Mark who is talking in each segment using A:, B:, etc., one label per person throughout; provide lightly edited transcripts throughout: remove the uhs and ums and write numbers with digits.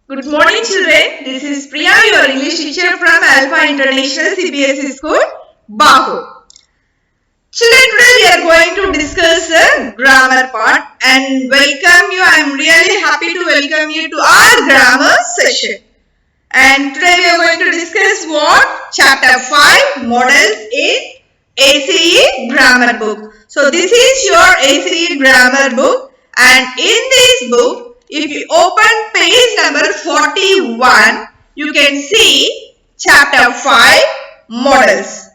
A: Good morning, children. This is Priya, your English teacher from Alpha International CBSE School, Bahu. Children, today we are going to discuss the grammar part and welcome you. I am really happy to welcome you to our grammar session. And today we are going to discuss what? Chapter 5, Models in ACE Grammar Book. So this is your ACE Grammar Book, and in this book, if you open page number 41, you can see chapter 5, Models.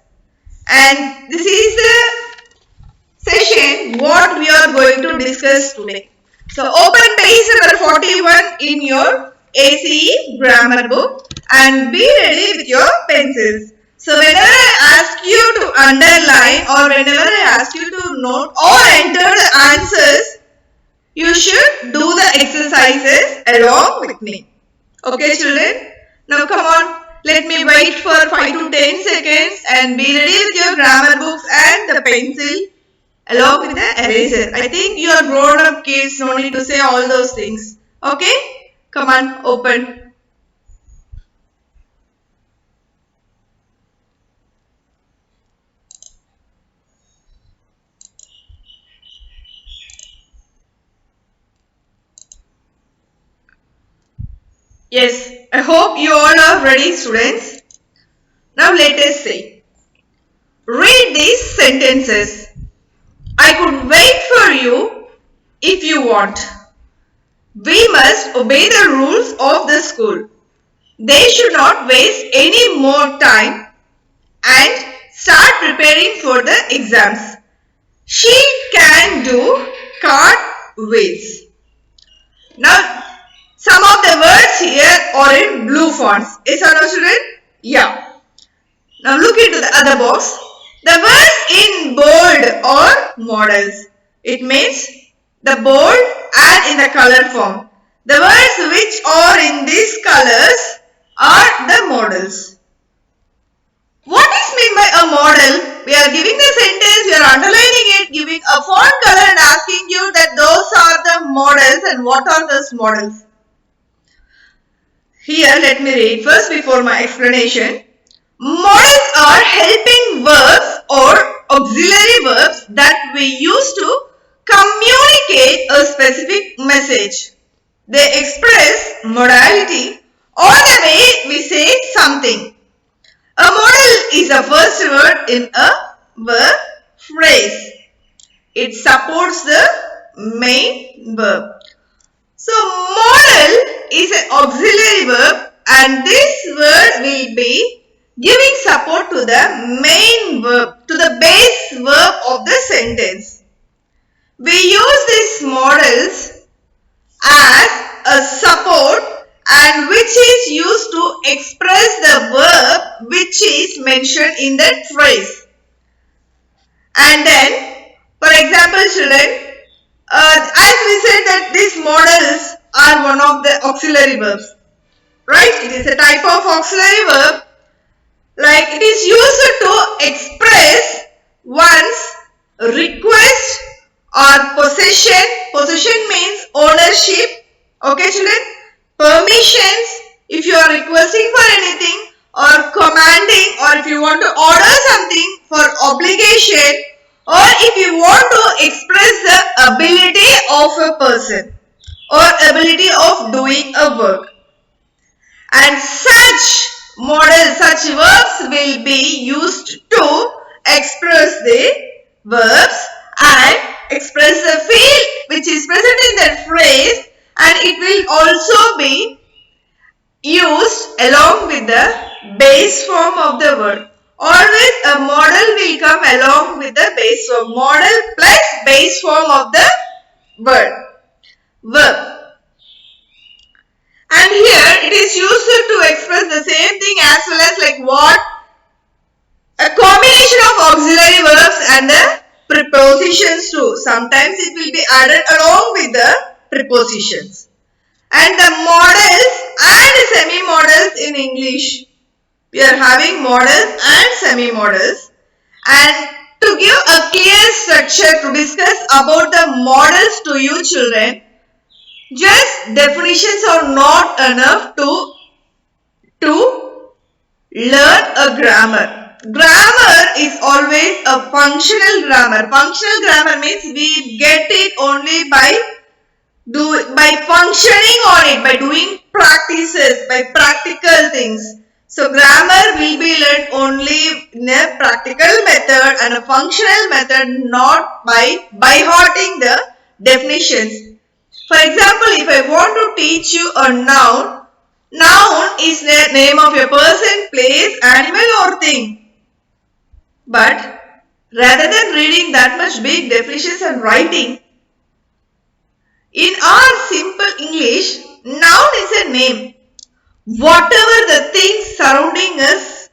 A: And this is the session what we are going to discuss today. So open page number 41 in your ACE Grammar Book and be ready with your pencils. So whenever I ask you to underline or whenever I ask you to note or enter the answers, you should do the exercises along with me. Okay, children? Now come on, let me wait for 5 to 10 seconds and be ready with your grammar books and the pencil along with the eraser. I think you are grown up kids, no need to say all those things. Okay? Come on, open. Yes, I hope you all are ready, students. Now let us say, read these sentences. I could wait for you if you want. We must obey the rules of the school. They should not waste any more time and start preparing for the exams. She can do cartwheels. Now, some of the words here are in blue fonts. Is that all, children? Yeah. Now look into the other box. The words in bold are models. It means the bold and in the color form. The words which are in these colors are the models. What is meant by a model? We are giving the sentence, we are underlining it, giving a font color and asking you that those are the models and what are those models? Here, let me read first before my explanation. Models are helping verbs or auxiliary verbs that we use to communicate a specific message. They express modality or the way we say something. A model is the first word in a verb phrase. It supports the main verb. So, model is an auxiliary verb and this word will be giving support to the main verb, to the base verb of the sentence. We use these models as a support and which is used to express the verb which is mentioned in that phrase. And then, for example, children, as we said that these models are one of the auxiliary verbs, right? It is a type of auxiliary verb. Like it is used to express one's request or possession. Possession means ownership. Okay, children? Permissions, if you are requesting for anything or commanding or if you want to order something for obligation or if you want to express the ability of a person or ability of doing a work. And such models, such verbs will be used to express the verbs and express the feel which is present in that phrase, and it will also be used along with the base form of the word. Always a model will come along with the base form. Model plus base form of the word. Verb. And here it is used to express the same thing as well as like what? A combination of auxiliary verbs and the prepositions too. Sometimes it will be added along with the prepositions. And the models and semi-models in English. We are having models and semi-models. And to give a clear structure to discuss about the models to you children, Just definitions are not enough to learn a grammar. Grammar is always a functional grammar. Functional grammar means we get it only by functioning on it, by doing practices, by practical things. So grammar will be learned only in a practical method and a functional method, not by hearting the definitions. For example, if I want to teach you a noun, noun is the name of a person, place, animal or thing. But rather than reading that much big definitions and writing, in our simple English, noun is a name. Whatever the things surrounding us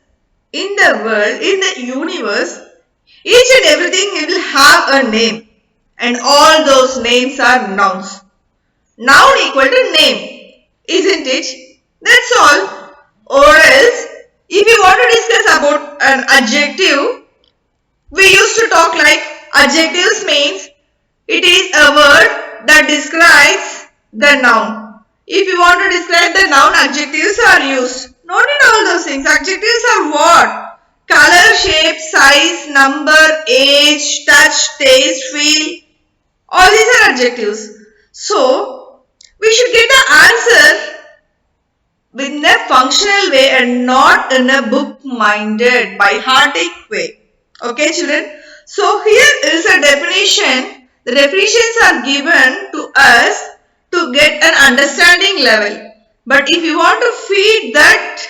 A: in the world, in the universe, each and everything will have a name. And all those names are nouns. Noun equal to name, isn't it? That's all. Or else, if you want to discuss about an adjective, we used to talk like adjectives means it is a word that describes the noun. If you want to describe the noun, adjectives are used. Not in all those things. Adjectives are what? Color, shape, size, number, age, touch, taste, feel. All these are adjectives. So, we should get the answer in a functional way and not in a book-minded, by-hearted way. Okay, children? So, here is a definition. The definitions are given to us to get an understanding level. But if you want to feed that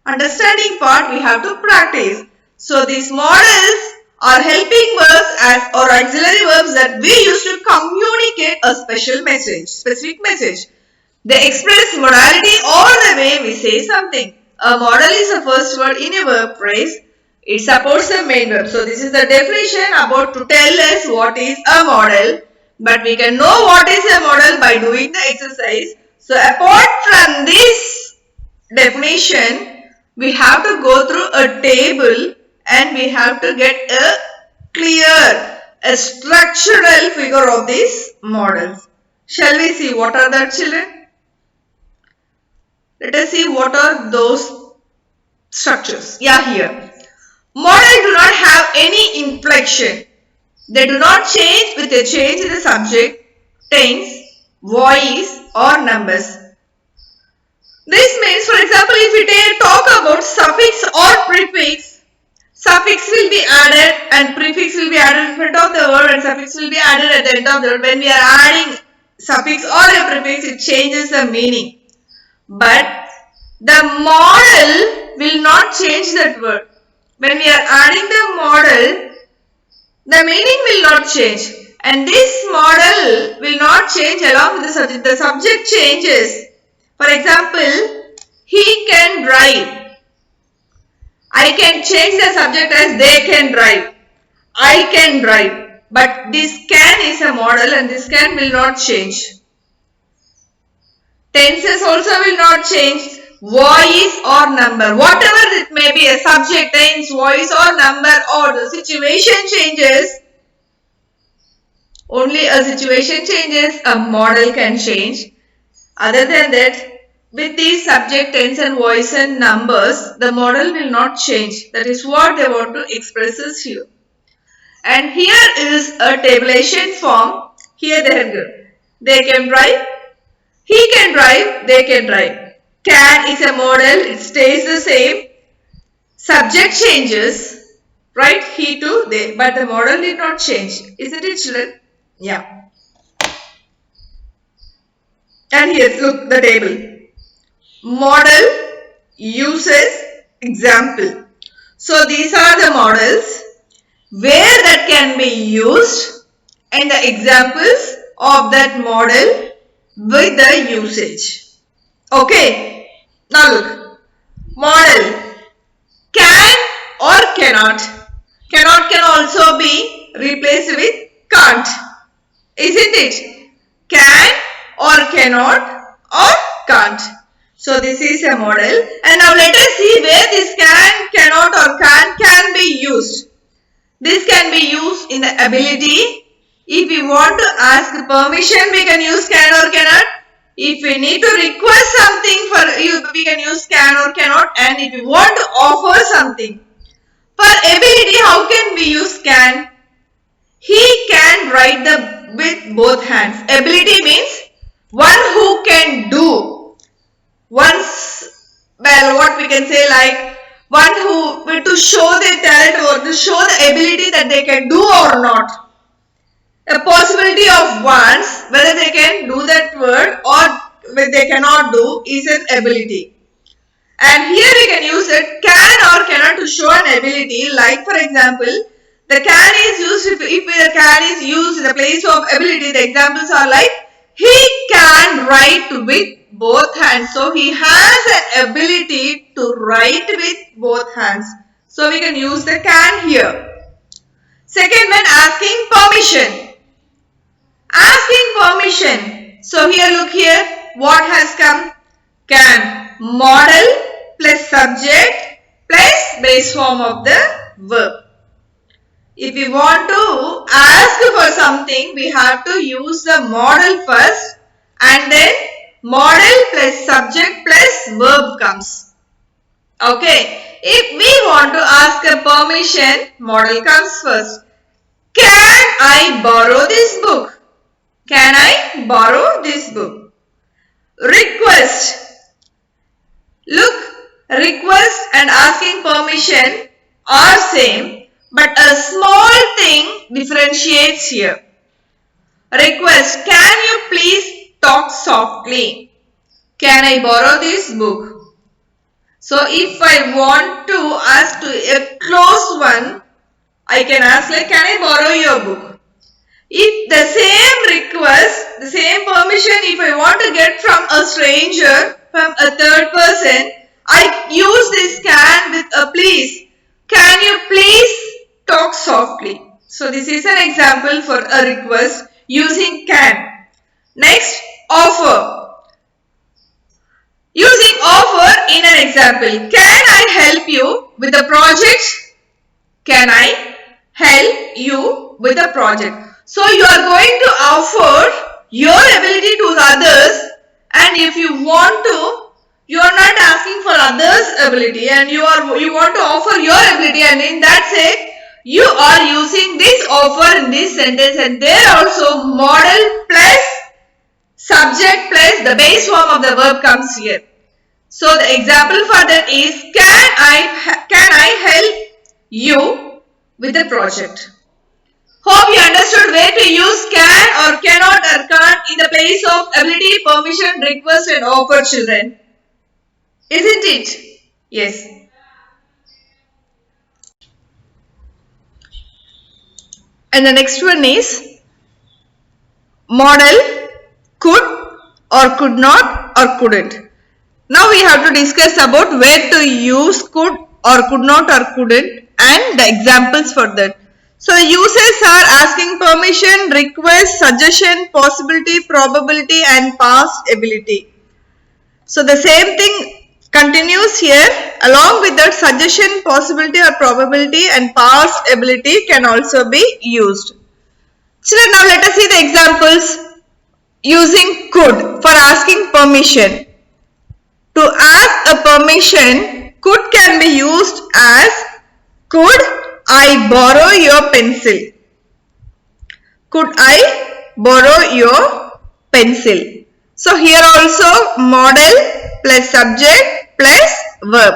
A: understanding part, we have to practice. So, these models are helping verbs or auxiliary verbs that we use to communicate a specific message. They express modality or the way we say something. A modal is the first word in a verb phrase. It supports the main verb. So this is the definition about to tell us what is a modal. But we can know what is a modal by doing the exercise. So apart from this definition, we have to go through a table and we have to get a structural figure of these models. Shall we see what are that, children? Let us see what are those structures. Yeah, here. Models do not have any inflection. They do not change with a change in the subject, tense, voice or numbers. This means, for example, if we talk about suffix or prefix, suffix will be added and prefix will be added in front of the word and suffix will be added at the end of the word. When we are adding suffix or a prefix, it changes the meaning. But the model will not change that word. When we are adding the model, the meaning will not change. And this model will not change along with the subject. The subject changes. For example, he can drive. I can change the subject as they can drive. I can drive. But this can is a model and this can will not change. Tenses also will not change. Voice or number. Whatever it may be, a subject, tense, voice or number or the situation changes. Only a situation changes, a model can change. Other than that, with these subject, tense and voice and numbers, the model will not change. That is what they want to express us here. And here is a tabulation form. Here they have given. They can drive. He can drive. They can drive. Can is a model. It stays the same. Subject changes. Right? He too, they. But the model did not change. Isn't it, children? Yeah. And here, look, the table. Model, uses, example. So, these are the models where that can be used and the examples of that model with the usage. Okay. Now, look. Model. Can or cannot. Cannot can also be replaced with can't. Isn't it? Can or cannot or can't. So this is a model. And now let us see where this can, cannot or can be used. This can be used in the ability. If we want to ask permission, we can use can or cannot. If we need to request something for you, we can use can or cannot. And if we want to offer something. For ability, how can we use can? He can write with both hands. Ability means one who can do. What we can say, like one who to show their talent or to show the ability that they can do or not. A possibility of ones, whether they can do that word or whether they cannot do, is an ability. And here we can use it can or cannot to show an ability. Like for example, the can is used if the can is used in the place of ability. The examples are like he can write with both hands. So he has an ability to write with both hands. So we can use the can here. Second one, asking permission. Asking permission. So here, look here, what has come? Can. Modal plus subject plus base form of the verb. If we want to ask for something, we have to use the modal first and then modal plus subject plus verb comes. Okay. If we want to ask a permission, modal comes first. Can I borrow this book? Can I borrow this book? Request. Look, request and asking permission are same, but a small thing differentiates here. Request, can you please talk softly? Can I borrow this book? So if I want to ask to a close one, I can ask like, can I borrow your book? If the same request, the same permission, if I want to get from a stranger, from a third person, I use this can with a please. Can you please talk softly? So this is an example for a request using can. Next, offer. Using offer in an example. Can I help you with the project? Can I help you with the project? So you are going to offer your ability to others, and if you want to, you are not asking for others' ability and you want to offer your ability, and in that say you are using this offer in this sentence, and there also modal plus subject plus the base form of the verb comes here. So the example for that is can I help you with the project? Hope you understood where to use can or cannot or can't in the place of ability, permission, request and offer, children. Isn't it? Yes. And the next one is modal, could or could not or couldn't. Now we have to discuss about where to use could or could not or couldn't and the examples for that. So the uses are asking permission, request, suggestion, possibility, probability and past ability. So the same thing continues here. Along with that, suggestion, possibility or probability and past ability can also be used. Children, now let us see the examples using could for asking permission. To ask a permission, could can be used as could I borrow your pencil? Could I borrow your pencil? So here also modal plus subject plus verb.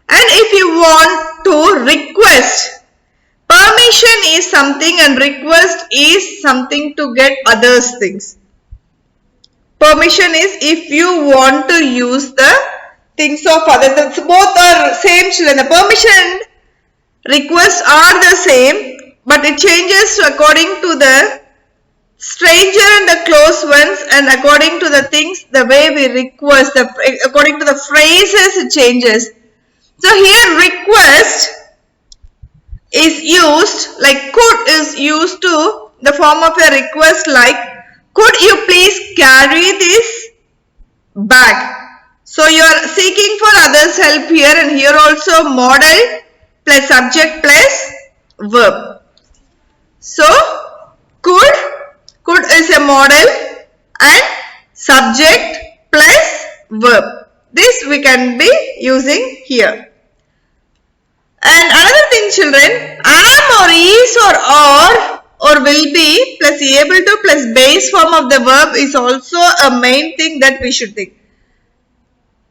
A: And if you want to request, permission is something and request is something to get others things. Permission is if you want to use the things of others. Both are same, children. The permission requests are the same, but it changes according to the stranger and the close ones, and according to the things, the way we request, according to the phrases it changes. So here request is used, like could is used to the form of a request, like could you please carry this bag? So you are seeking for others' help here, and here also modal plus subject plus verb. So could is a modal and subject plus verb. This we can be using here. And another thing children, am or is or will be plus able to plus base form of the verb is also a main thing that we should think.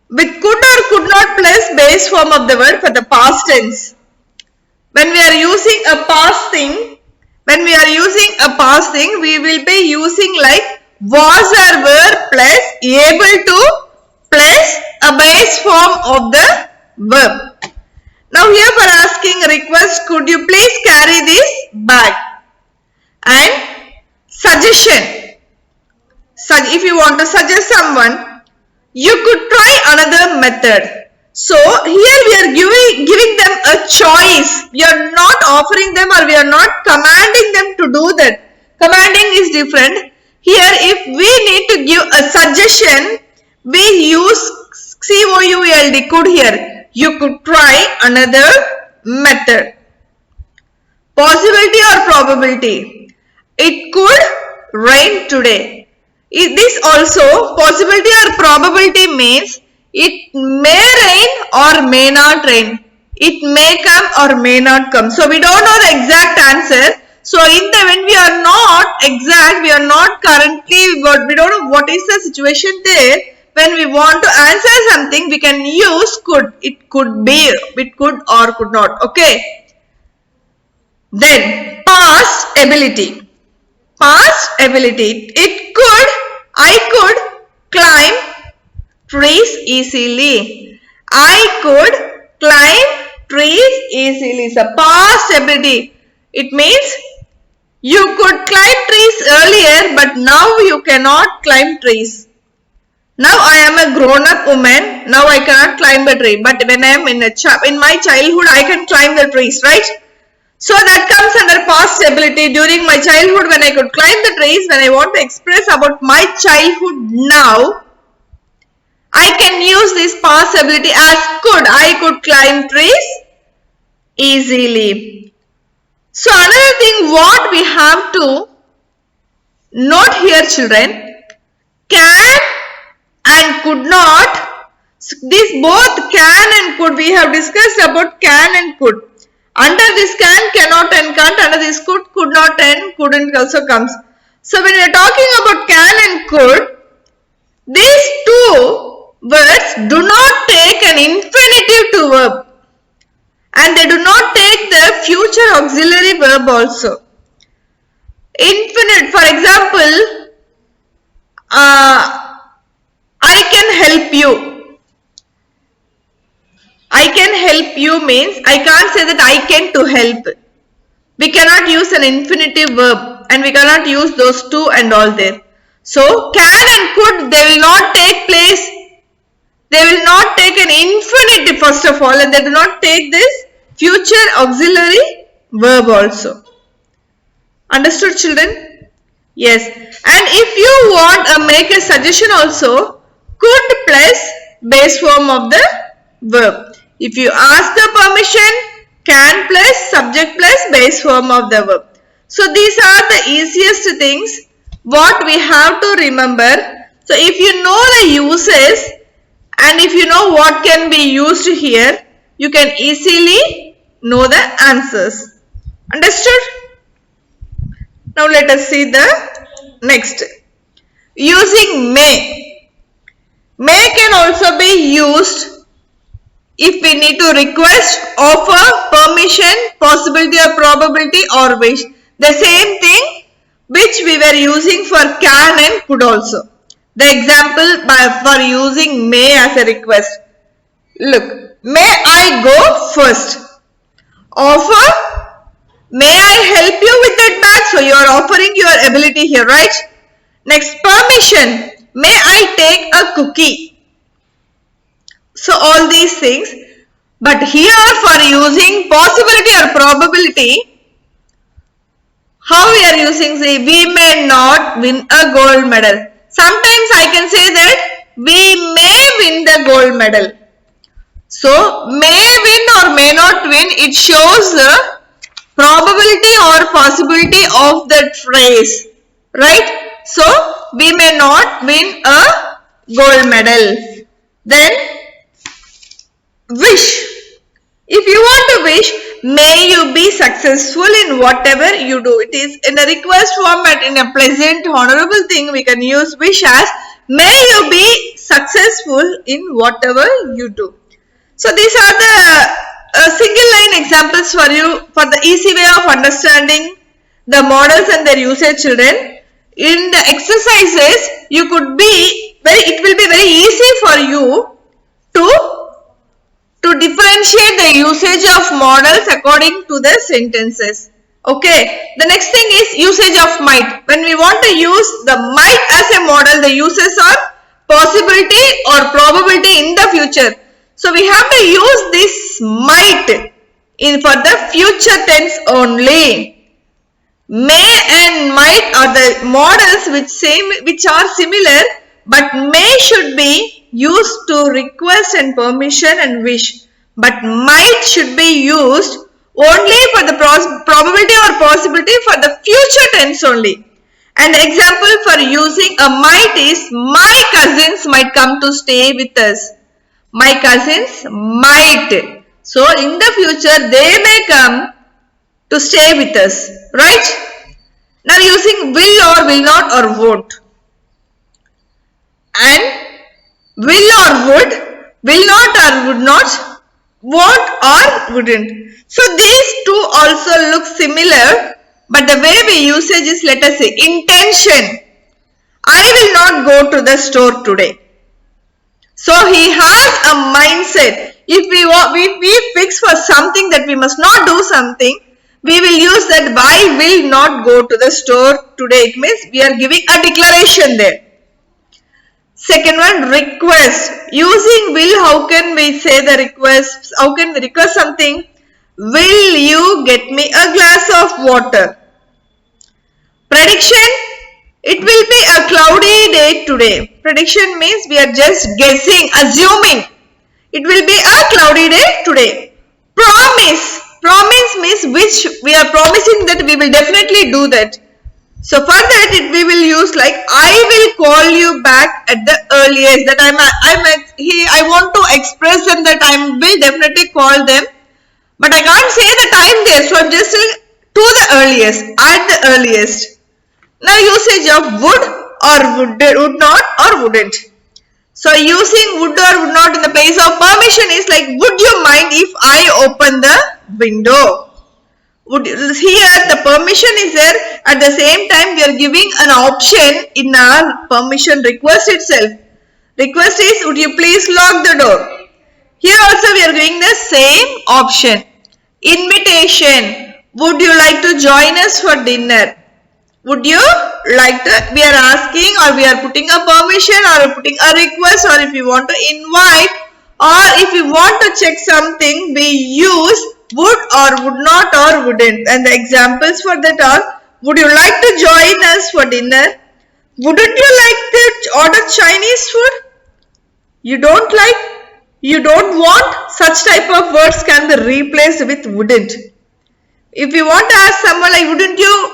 A: With could or could not plus base form of the word for the past tense. When we are using a past thing, we will be using like was or were plus able to plus a base form of the verb. Now here for asking a request, could you please carry this bag? And suggestion. If you want to suggest someone, you could try another method. So here we are giving them a choice. We are not offering them or we are not commanding them to do that. Commanding is different. Here if we need to give a suggestion, we use COULD, could here. You could try another method. Possibility or probability. It could rain today. This also possibility or probability means it may rain or may not rain. It may come or may not come. So we don't know the exact answer. So when we are not exact, we are not currently, we don't know what is the situation there. When we want to answer something, we can use could. It could be, it could or could not. Okay. Then past ability. Past ability. It could, I could climb trees easily. I could climb trees easily. So past ability. It means you could climb trees earlier, but now you cannot climb trees. Now I am a grown-up woman. Now I cannot climb a tree. But when I am in my childhood, I can climb the trees, right? So that comes under past ability. During my childhood, when I could climb the trees, when I want to express about my childhood now, I can use this past ability as could. I could climb trees easily. So another thing what we have to note here children, can and could not, this both can and could, we have discussed about can and could. Under this can, cannot and can't, under this could not and couldn't also comes. So when we are talking about can and could, these two words do not take an infinitive to verb and they do not take the future auxiliary verb also. Infinite, for example, I can help you. I can help you means I can't say that I can to help. We cannot use an infinitive verb and we cannot use those two and all there. So can and could, they will not take place. They will not take an infinitive first of all and they do not take this future auxiliary verb also. Understood children? Yes. And if you want to make a suggestion also, could plus base form of the verb. If you ask the permission, can plus subject plus base form of the verb. So these are the easiest things what we have to remember. So if you know the uses and if you know what can be used here, you can easily know the answers. Understood? Now let us see the next. Using may. May can also be used if we need to request, offer, permission, possibility or probability or wish. The same thing which we were using for can and could also. The example for using may as a request. Look, may I go first? Offer, may I help you with that bag? So you are offering your ability here, right? Next, permission. May I take a cookie? So all these things. But here for using possibility or probability, how we are using, say, we may not win a gold medal. Sometimes I can say that we may win the gold medal. So may win or may not win, it shows the probability or possibility of that phrase, right? So we may not win a gold medal. Then wish. If you want to wish, may you be successful in whatever you do. It is in a request format, in a pleasant, honorable thing. We can use wish as may you be successful in whatever you do. So these are the single line examples for you for the easy way of understanding the models and their usage, children. In the exercises, it will be very easy for you to differentiate the usage of models according to the sentences. Okay. The next thing is usage of might. When we want to use the might as a model, the uses are possibility or probability in the future. So we have to use this might for the future tense only. May and might are the models which are similar, but may should be used to request and permission and wish, but might should be used only for the probability or possibility for the future tense only. And the example for using a might is my cousins might come to stay with us. My cousins might. So in the future they may come to stay with us, right? Now using will or will not or won't. And will or will not or would not, won't or wouldn't. So these two also look similar, but the way we use it is, let us say, intention. I will not go to the store today. So he has a mindset. If we fix for something that we must not do something, we will use that I will not go to the store today. It means we are giving a declaration there. Second one, request. Using will, how can we say the request? How can we request something? Will you get me a glass of water? Prediction. It will be a cloudy day today. Prediction means we are just guessing, assuming. It will be a cloudy day today. Promise. Promise means which we are promising that we will definitely do that. So for that we will use like I will call you back at the earliest. That I want to express them that I will definitely call them. But I can't say the time there. So I'm just saying to the earliest, at the earliest. Now usage of would or would not or wouldn't. So using would or would not in the place of permission is like, would you mind if I open the window? Here the permission is there. At the same time we are giving an option in our permission request itself. Request is, would you please lock the door? Here also we are giving the same option. Invitation. Would you like to join us for dinner? Would you like to, we are asking or we are putting a permission or putting a request, or if you want to invite or if you want to check something, we use would or would not or wouldn't. And the examples for that are, would you like to join us for dinner? Wouldn't you like to order Chinese food? You don't like, you don't want, such type of words can be replaced with wouldn't. If you want to ask someone like, wouldn't you,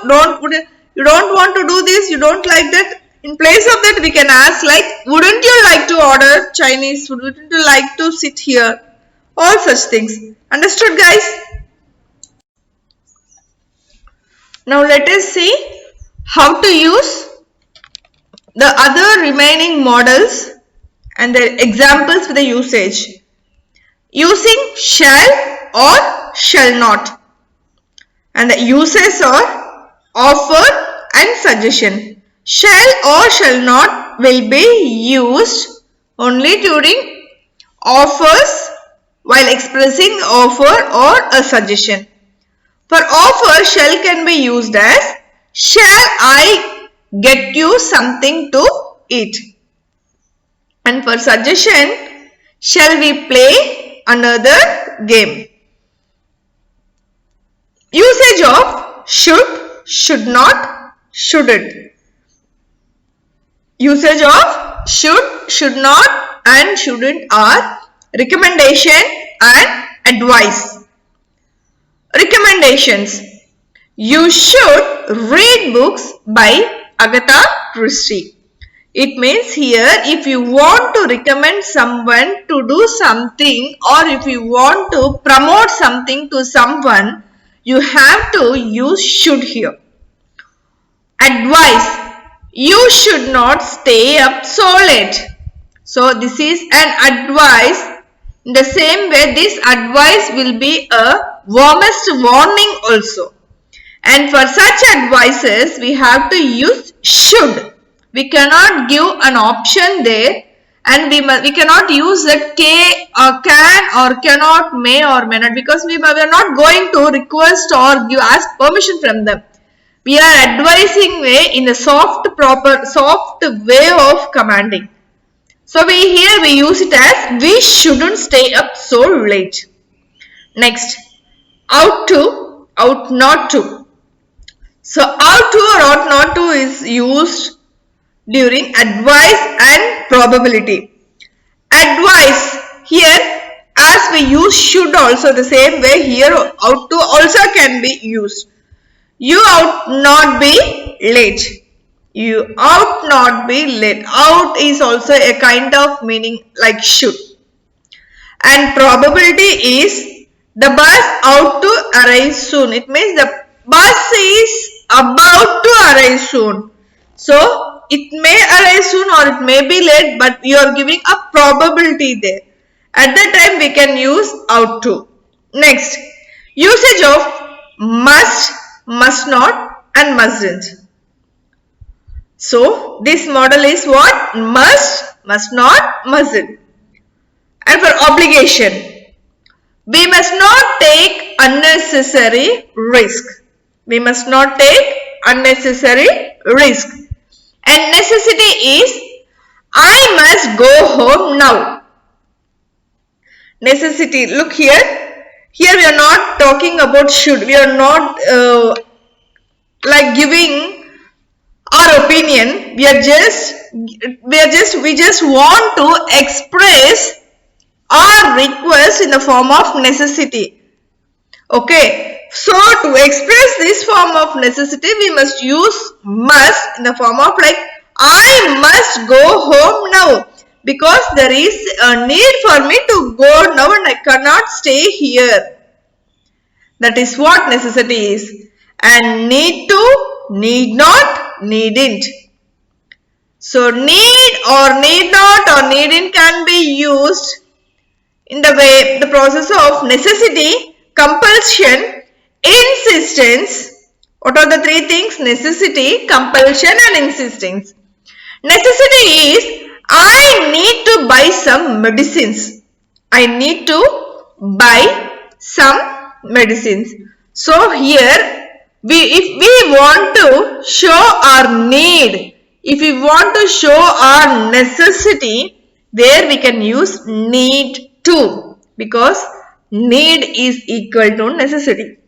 A: you don't want to do this, you don't like that. In place of that, we can ask like, wouldn't you like to order Chinese food? Wouldn't you like to sit here? All such things. Understood, guys? Now let us see how to use the other remaining models and the examples for the usage. Using shall or shall not. And the uses are offer and suggestion. Shall or shall not will be used only during offers while expressing offer or a suggestion. For offer, shall can be used as, shall I get you something to eat? And for suggestion, shall we play another game? Usage of should, should not, shouldn't. Usage of should not and shouldn't are recommendation and advice. Recommendations. You should read books by Agatha Christie. It means here if you want to recommend someone to do something or if you want to promote something to someone, you have to use should here. Advice. You should not stay up so late. So this is an advice. In the same way, this advice will be a warmest warning also. And for such advices, we have to use should. We cannot give an option there, and we cannot use that can or cannot, may or may not, because we are not going to request or ask permission from them. We are advising way in a soft way of commanding. So here we use it as we shouldn't stay up so late. Next, ought to, ought not to. So ought to or ought not to is used during advice and probability. Advice, here as we use should also the same way, here ought to also can be used. You ought not be late. You ought not be late. Ought is also a kind of meaning like should. And probability is the bus ought to arrive soon. It means the bus is about to arrive soon. So it may arrive soon or it may be late, but you are giving a probability there. At that time we can use ought to. Next, usage of must, must not and mustn't. So this model is what? Must, must not, mustn't. And for obligation, we must not take unnecessary risk. We must not take unnecessary risk. And necessity is I must go home now. Necessity, look here. Here we are not talking about should. We are not like giving our opinion. We just want to express our request in the form of necessity. Okay. So to express this form of necessity, we must use must in the form of like I must go home now because there is a need for me to go now and I cannot stay here. That is what necessity is. And need to, need not, needn't. So need or need not or needn't can be used in the way, the process of necessity, compulsion, insistence. What are the three things? Necessity, compulsion and insistence. Necessity is I need to buy some medicines. I need to buy some medicines. So here if we want to show our need, if we want to show our necessity, there we can use need to because need is equal to necessity.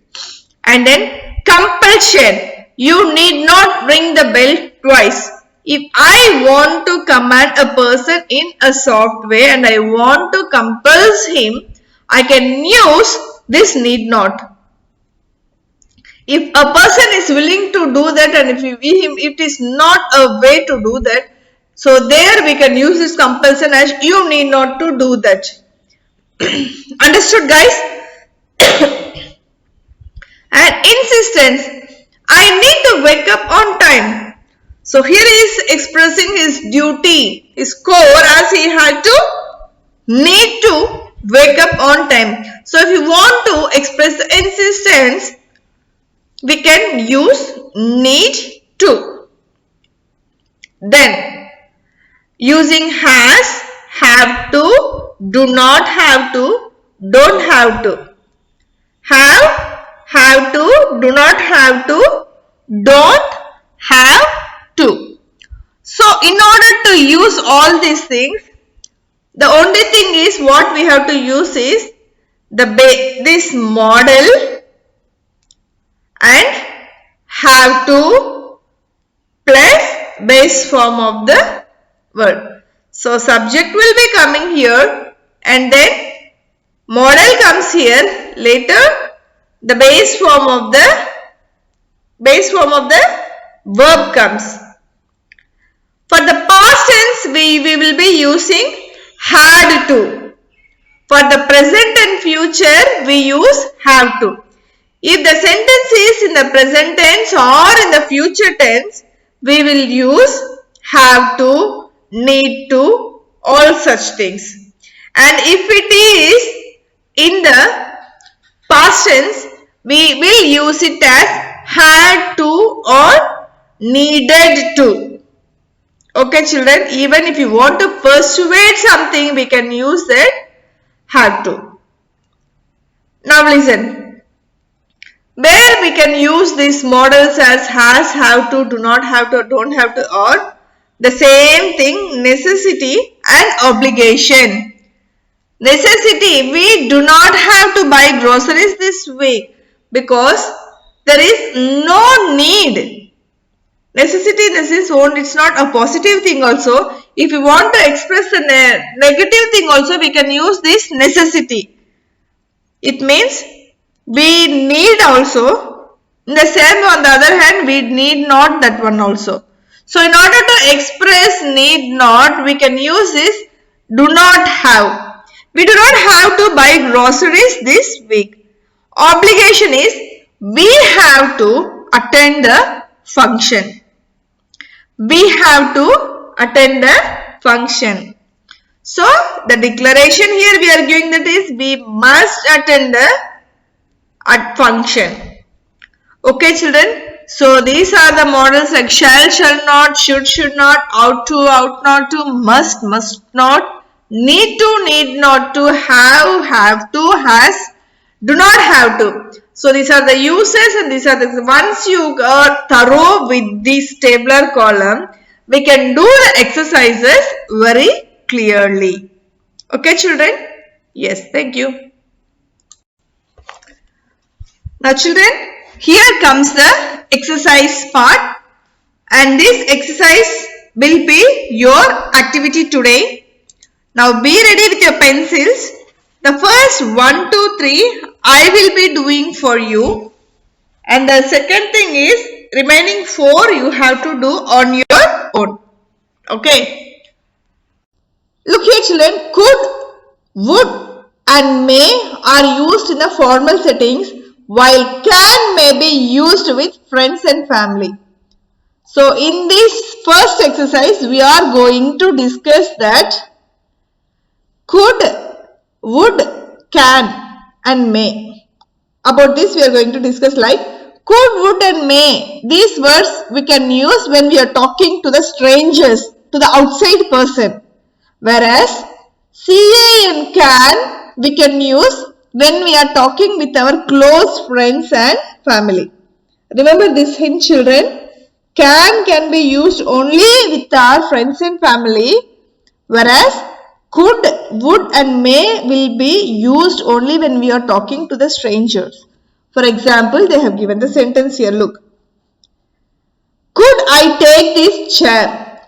A: And then compulsion, you need not ring the bell twice. If I want to command a person in a soft way and I want to compel him, I can use this need not. If a person is willing to do that and if it is not a way to do that, so there we can use this compulsion as you need not to do that. Understood, guys? And insistence, I need to wake up on time. So here he is expressing his duty, his core, as he had to need to wake up on time. So if you want to express the insistence, we can use need to. Then using has, have to, do not have to, don't have to. Have to, do not have to, don't have to. So in order to use all these things, the only thing is what we have to use is this model and have to plus base form of the word. So subject will be coming here and then model comes here. Later the base form of the verb comes. For the past past tense, we will be using had to. For the present and future, we use have to. If the sentence is in the present tense or in the future tense, we will use have to, need to, all such things. And if it is in the past tense, we will use it as had to or needed to. Okay children, even if you want to persuade something, we can use that had to. Now listen, where we can use these models as has, have to, do not have to, don't have to, or the same thing, necessity and obligation. Necessity, we do not have to buy groceries this week because there is no need. Necessity in the sense only, it's not a positive thing also. If you want to express a negative thing also, we can use this necessity. It means we need also. In the same, on the other hand, we need not, that one also. So in order to express need not, we can use this do not have. We do not have to buy groceries this week. Obligation is we have to attend the function. We have to attend the function. So the declaration here we are giving, that is we must attend the function. Okay children. So these are the models like shall, shall not, should not, ought to, ought not to, must, must not, need to, need not to, have to, has, do not have to. So these are the uses and these are the, once you are thorough with this tabular column, we can do the exercises very clearly. Okay children? Yes, thank you. Now children, here comes the exercise part, and this exercise will be your activity today. Now be ready with your pencils. The first 1, 2, 3 I will be doing for you, and the second thing is remaining 4 you have to do on your own. Okay. Look here children, could, would and may are used in the formal settings, while can may be used with friends and family. So in this first exercise we are going to discuss that could, would, can and may. About this we are going to discuss like could, would and may. These words we can use when we are talking to the strangers, to the outside person. Whereas CA and can we can use when we are talking with our close friends and family. Remember this hint children. Can be used only with our friends and family, whereas could, would and may will be used only when we are talking to the strangers. For example, they have given the sentence here. Look. Could I take this chair?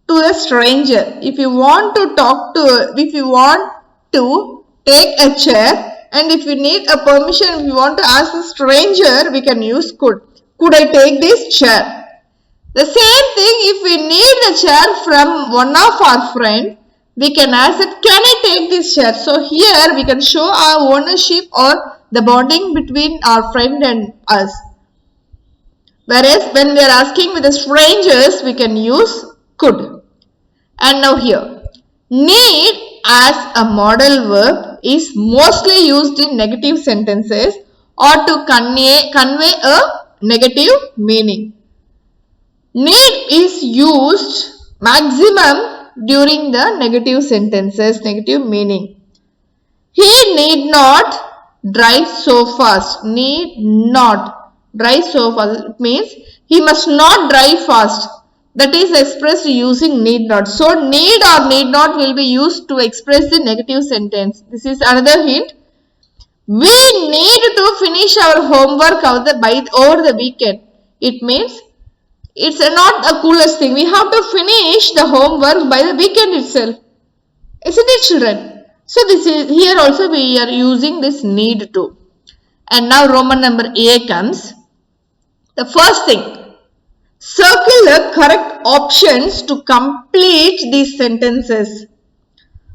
A: To the stranger. If you want to talk to, if you want to take a chair and if you need a permission, if you want to ask a stranger, we can use could. Could I take this chair? The same thing, if we need the chair from one of our friends, we can ask that, can I take this chair? So here we can show our ownership or the bonding between our friend and us. Whereas when we are asking with the strangers, we can use could. And now here, need as a modal verb is mostly used in negative sentences or to convey a negative meaning. Need is used maximum during the negative sentences, negative meaning. He need not drive so fast. Need not drive so fast. It means he must not drive fast. That is expressed using need not. So need or need not will be used to express the negative sentence. This is another hint. We need to finish our homework over the weekend. It means it's not the coolest thing. We have to finish the homework by the weekend itself. Isn't it children? So this is here also we are using this need to. And now Roman number A comes. The first thing. Circle the correct options to complete these sentences.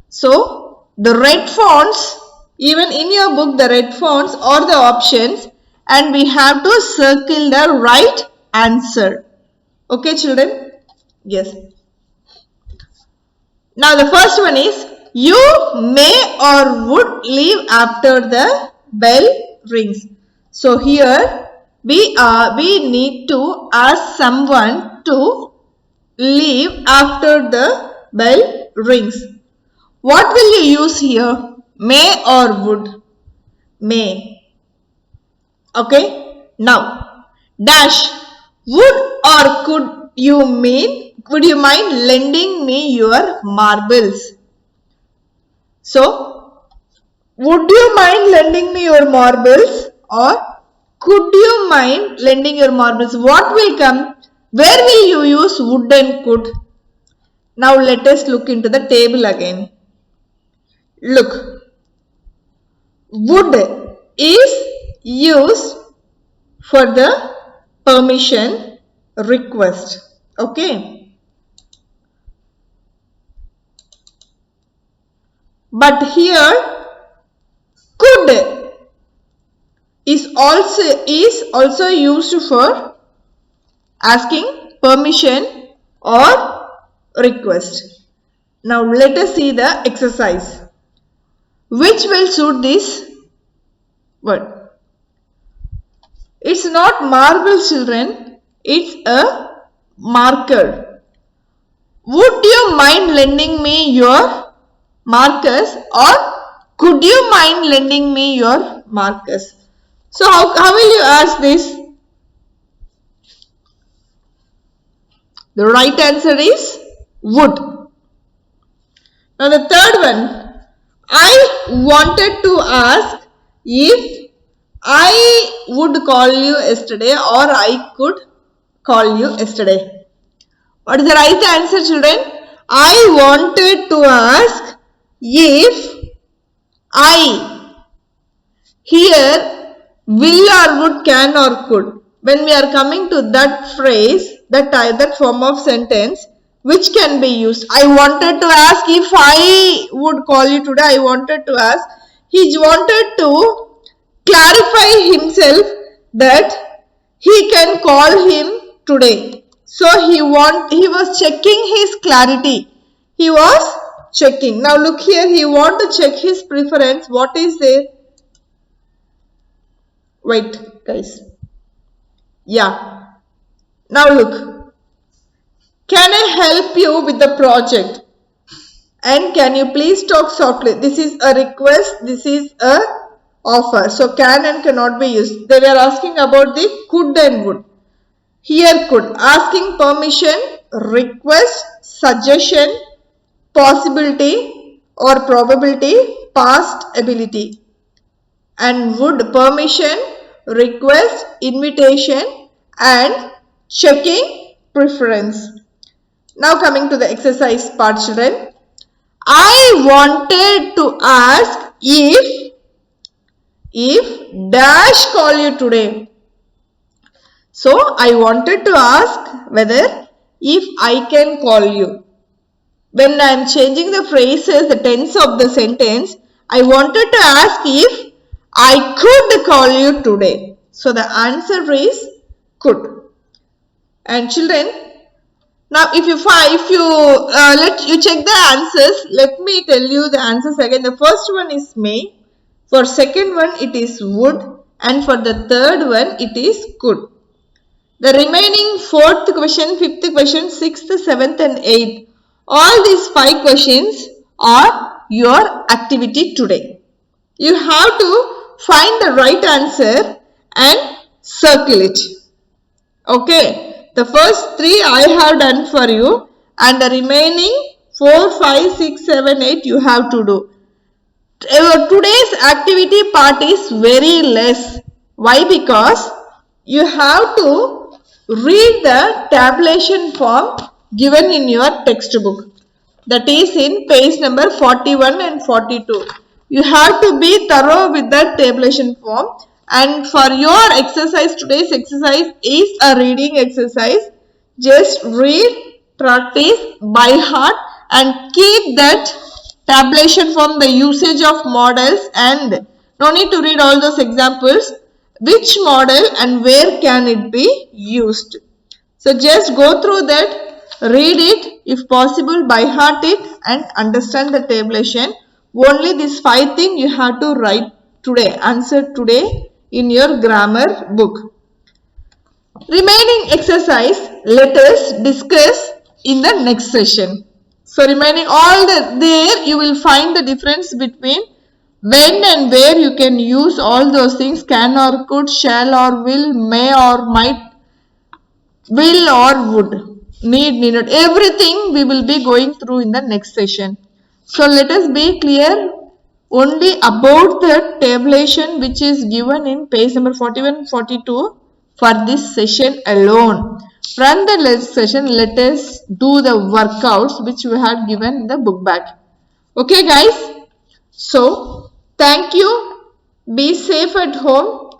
A: So, the red fonts, even in your book, the red fonts are the options, and we have to circle the right answer. Okay, children? Yes. Now, the first one is, you may or would leave after the bell rings. So, here we need to ask someone to leave after the bell rings. What will you use here? May or would? May. Okay. Now, dash. Would or could you mean? Would you mind lending me your marbles? So, would you mind lending me your marbles? Or could you mind lending your marbles? What will come? Where will you use would and could? Now, let us look into the table again. Look, would is used for the permission request. Okay. But here, could is also used for asking permission or request. Now, let us see the exercise. Which will suit this word? It's not marble, children. It's a marker. Would you mind lending me your markers, or could you mind lending me your markers? So, how will you ask this? The right answer is would. Now, the third one. I wanted to ask if I would call you yesterday or I could call you yesterday. What is the right answer, children? I wanted to ask if I. Here, will or would, can or could. When we are coming to that phrase, that form of sentence, which can be used. I wanted to ask if I would call you today. I wanted to ask. He wanted to clarify himself that he can call him today. So he was checking his clarity. He was checking. Now look here. He want to check his preference. What is there? Wait, guys. Yeah. Now look. Can I help you with the project? And can you please talk softly? This is a request. This is a offer. So can and cannot be used. They were asking about the could and would. Here could. Asking permission, request, suggestion, possibility or probability, past ability. And would, permission, request, invitation and checking preference. Now coming to the exercise part, children. I wanted to ask if dash call you today. So I wanted to ask whether if I can call you. When I am changing the phrases, the tense of the sentence, I wanted to ask if I could call you today. So the answer is could. And children, now, if you check the answers, let me tell you the answers again. The first one is may, for second one it is would, and for the third one it is could. The remaining fourth question, fifth question, sixth, seventh and eighth, all these 5 questions are your activity today. You have to find the right answer and circle it. Okay. The first 3 I have done for you, and the remaining 4, 5, 6, 7, 8 you have to do. Today's activity part is very less. Why? Because you have to read the tabulation form given in your textbook. That is in page number 41 and 42. You have to be thorough with the tabulation form. And for your exercise, today's exercise is a reading exercise.
B: Just read, practice by heart and keep that tabulation form, the usage of models, and no need to read all those examples, which model and where can it be used. So just go through that, read it, if possible by heart it, and understand the tabulation. Only these 5 things you have to write today, answer today in your grammar book. Remaining exercise, let us discuss in the next session. So remaining all there you will find the difference between when and where you can use all those things, can or could, shall or will, may or might, will or would, need not. Everything we will be going through in the next session. So let us be clear only about the tabulation which is given in page number 41-42 for this session alone. From the next session, let us do the workouts which we had given in the book bag. Okay guys, so thank you, be safe at home,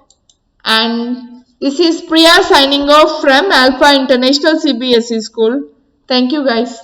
B: and this is Priya signing off from Alpha International CBSE School. Thank you guys.